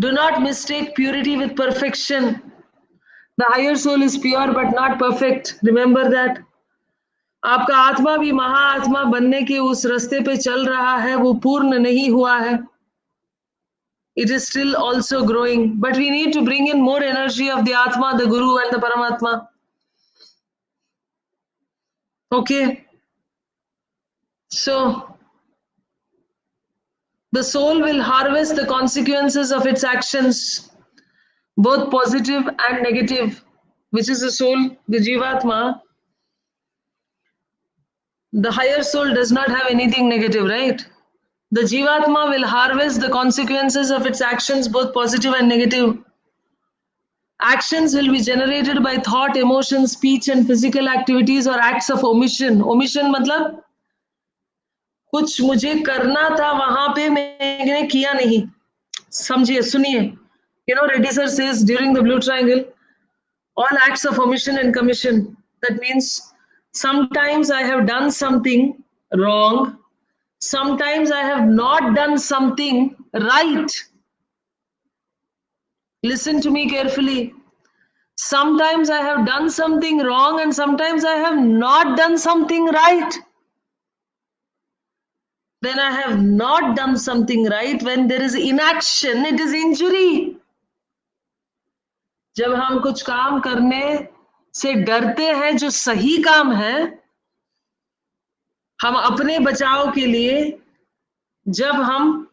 Do not mistake purity with perfection. The higher soul is pure but not perfect. Remember that. आपका आत्मा भी महाआत्मा बनने के उस रास्ते पे चल रहा है, वो पूर्ण नहीं हुआ है. It is still also growing, but we need to bring in more energy of the Atma, the Guru and the Paramatma. Okay. So, the soul will harvest the consequences of its actions, both positive and negative, which is the soul, the Jivatma. The higher soul does not have anything negative, right? The Jivatma will harvest the consequences of its actions, both positive and negative. Actions will be generated by thought, emotion, speech and physical activities or acts of omission. Omission मतलब कुछ मुझे करना था, वहां पे मैंने किया नहीं. समझिए, सुनिए. You know, Reddy sir says during the blue triangle, all acts of omission and commission. That means sometimes I have done something wrong. Sometimes I have not done something right. Listen to me carefully. Sometimes I have done something wrong and sometimes I have not done something right. Then I have not done something right. When there is inaction, it is injury. जब हम कुछ काम करने से डरते हैं जो सही काम है, हम अपने बचाव के लिए जब हम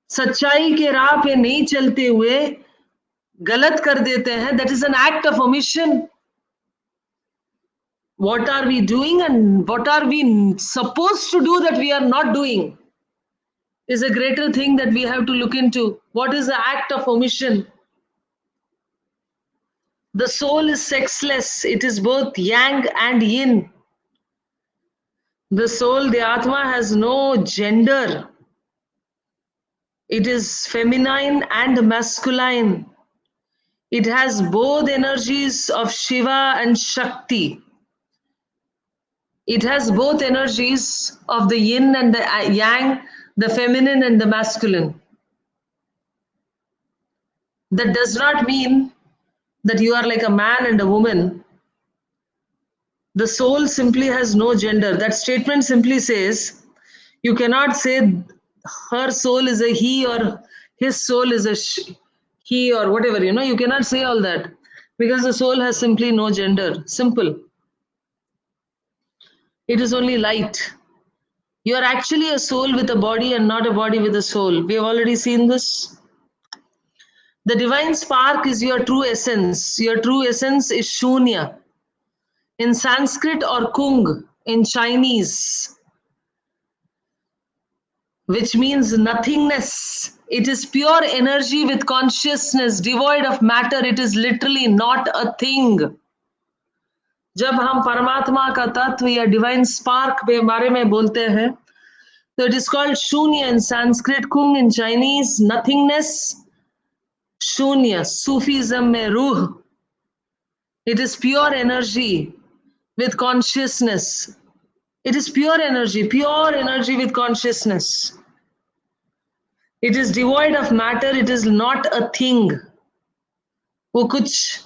सच्चाई के राह पे नहीं चलते हुए गलत कर देते हैं, that is an act of omission. What are we doing and what are we supposed to do that we are not doing is a greater thing that we have to look into. What is the act of omission? The soul is sexless. It is both yang and yin. The soul, the Atma, has no gender. It is feminine and masculine. It has both energies of Shiva and Shakti. It has both energies of the yin and the yang, the feminine and the masculine. That does not mean that you are like a man and a woman. The soul simply has no gender. That statement simply says, you cannot say her soul is a he or his soul is a he or whatever, you know, you cannot say all that because the soul has simply no gender. Simple. It is only light. You are actually a soul with a body and not a body with a soul. We have already seen this. The divine spark is your true essence. Your true essence is Shunya. In Sanskrit or Kung in Chinese, which means nothingness. It is pure energy with consciousness, devoid of matter. It is literally not a thing. जब हम परमात्मा का तत्व या divine spark के बारे में बोलते हैं, तो it is called शून्य in Sanskrit, Kung in Chinese, nothingness, शून्य. Sufism में रूह. It is pure energy with consciousness. It is pure energy with consciousness. It is devoid of matter. It is not a thing. वो कुछ,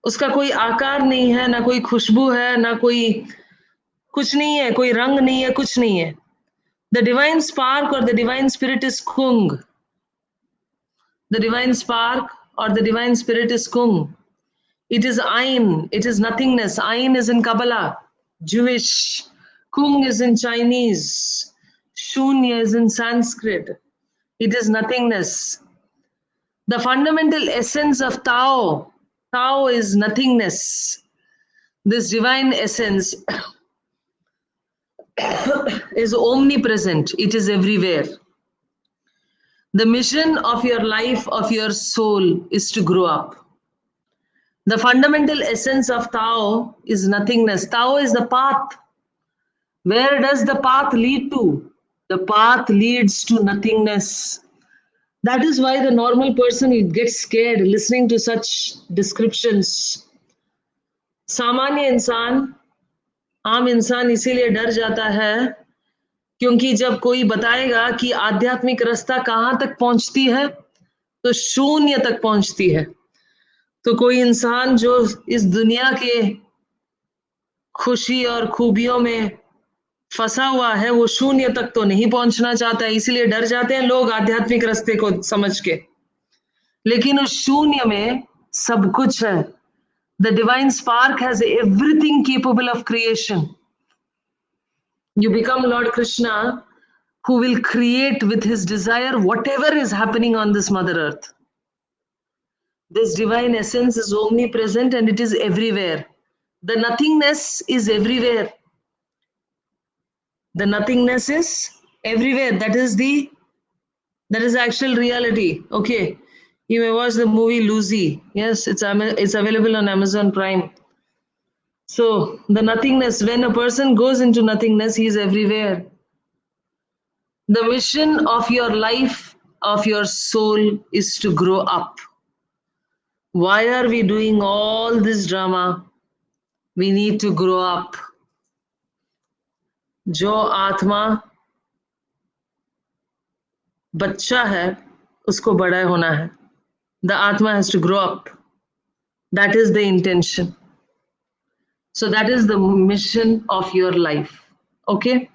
उसका कोई आकार नहीं है, ना कोई खुशबू है, ना कोई कुछ नहीं है, कोई रंग नहीं है, कुछ नहीं है. The divine spark or the divine spirit is Kung. The divine spark or the divine spirit is Kung. It is Ain. It is nothingness. Ain is in Kabbalah, Jewish. Kung is in Chinese. Shunya is in Sanskrit. It is nothingness. The fundamental essence of Tao, Tao is nothingness. This divine essence is omnipresent. It is everywhere. The mission of your life, of your soul, is to grow up. The fundamental essence of Tao is nothingness. Tao is the path. Where does the path lead to? The path leads to nothingness. That is why the normal person gets scared listening to such descriptions. सामान्य इंसान, आम इंसान इसीलिए डर जाता है क्योंकि जब कोई बताएगा कि आध्यात्मिक रास्ता कहाँ तक पहुंचती है, तो शून्य तक पहुंचती है। तो कोई इंसान जो इस दुनिया के खुशी और खूबियों में फंसा हुआ है, वो शून्य तक तो नहीं पहुंचना चाहता है, इसीलिए डर जाते हैं लोग आध्यात्मिक रास्ते को समझ के। लेकिन उस शून्य में सब कुछ है। The divine spark has everything capable of creation. You become Lord Krishna, who will create with his desire whatever is happening on this Mother Earth. This divine essence is omnipresent and it is everywhere. The nothingness is everywhere. The nothingness is everywhere. That is actual reality. Okay. You may watch the movie Lucy. Yes, it's available on Amazon Prime. So the nothingness, when a person goes into nothingness, he is everywhere. The mission of your life, of your soul, is to grow up. Why are we doing all this drama? We need to grow up. जो आत्मा बच्चा है उसको बड़ा होना है. The Atma has to grow up. That is the intention. So that is the mission of your life. Okay?